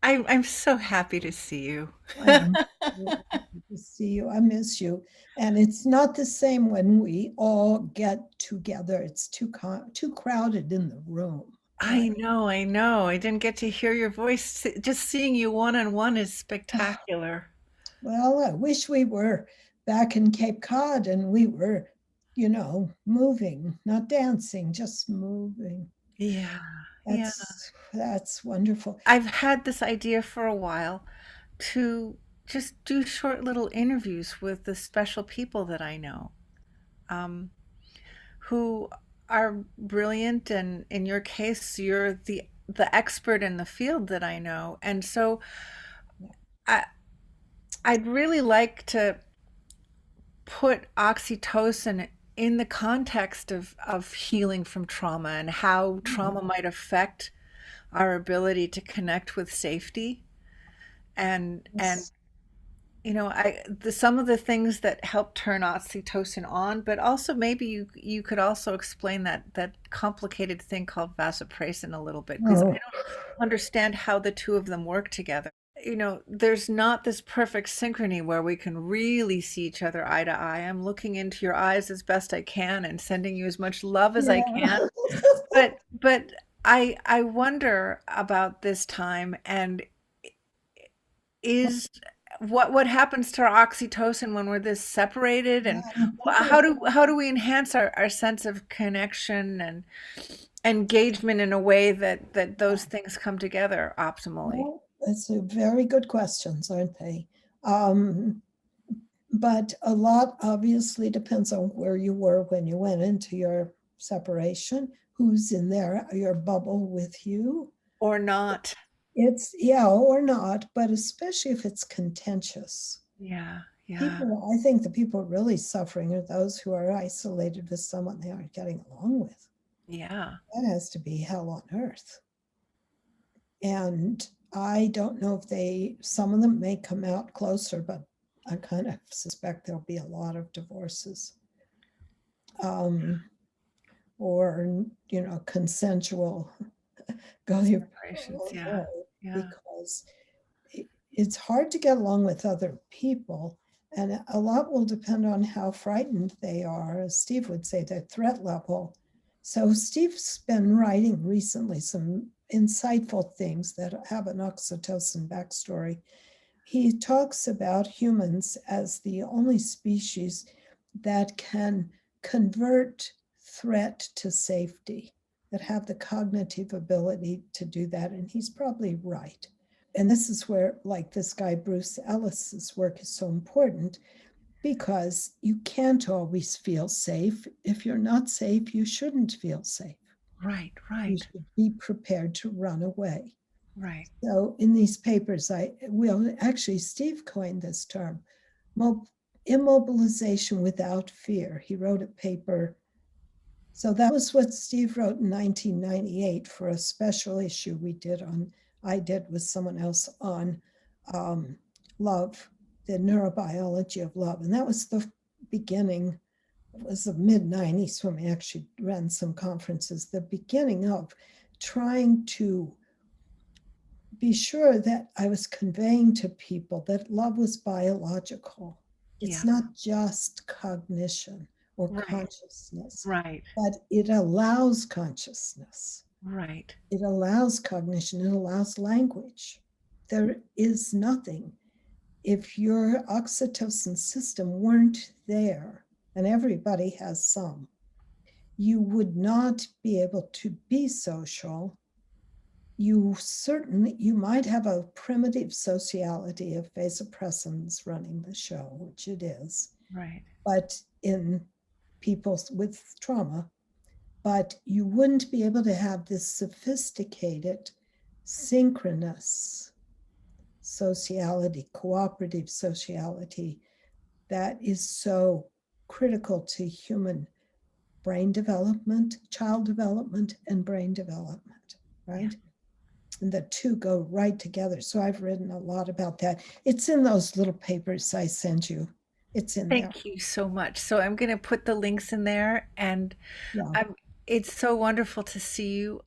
I'm so happy to see you. I am so happy to see you. I miss you. And it's not the same when we all get together. It's too crowded in the room, I right? know, I know. I didn't get to hear your voice. Just seeing you one on one is spectacular. Well, I wish we were back in Cape Cod and we were, moving, not dancing, just moving. Yeah, yeah. That's wonderful. I've had this idea for a while to just do short little interviews with the special people that I know, um, who are brilliant, and in your case, you're the expert in the field that I know. And so I I'd really like to put oxytocin in the context of healing from trauma and how trauma might affect our ability to connect with safety and Yes. some of the things that help turn oxytocin on, but also maybe you could also explain that complicated thing called vasopressin a little bit, because I Oh, don't understand how the two of them work together. There's not this perfect synchrony where we can really see each other eye to eye. I'm looking into your eyes as best I can and sending you as much love as I yeah. can. But I wonder about this time, and is what happens to our oxytocin when we're this separated, and People, how do we enhance our sense of connection and engagement in a way that those things come together optimally? well, that's a very good questions, aren't they? Um, but a lot obviously depends on where you were when you went into your separation, who's in there, your bubble with you. Or not? It's, yeah, or not, but especially if it's contentious. Yeah, yeah, People, I think the people really suffering are those who are isolated with someone they aren't getting along with. yeah. That has to be hell on earth. And I don't know if some of them may come out closer, but I kind of suspect there'll be a lot of divorces, um, or, consensual go your Separations, own yeah, way, yeah. because it's hard to get along with other people. And a lot will depend on how frightened they are, as Steve would say, their threat level. So Steve's been writing recently some insightful things that have an oxytocin backstory. He talks about humans as the only species that can convert threat to safety, that have the cognitive ability to do that. And he's probably right. And this is where, like this guy, Bruce Ellis's work is so important, because you can't always feel safe. If you're not safe, you shouldn't feel safe. Right, You right, should be prepared to run away. right. So in these papers, actually, Steve coined this term, immobilization without fear. He wrote a paper. So that was what Steve wrote in 1998 for a special issue I did with someone else on, um, love, the neurobiology of love. And that was the beginning, it was the mid 90s when we actually ran some conferences, the beginning of trying to be sure that I was conveying to people that love was biological. It's Yeah, not just cognition or right, consciousness, right, but it allows consciousness, right. it allows cognition, it allows language. There is nothing. If your oxytocin system weren't there, and everybody has some, you would not be able to be social. You might have a primitive sociality of vasopressins running the show, which it is, Right. but in people with trauma, but you wouldn't be able to have this sophisticated, synchronous sociality, cooperative sociality that is so critical to human brain development, child development, and brain development, Yeah. right? And the two go right together. So I've written a lot about that. It's in those little papers I send you. It's in there. Thank you so much. So I'm going to put the links in there, and Yeah. I'm, it's so wonderful to see you.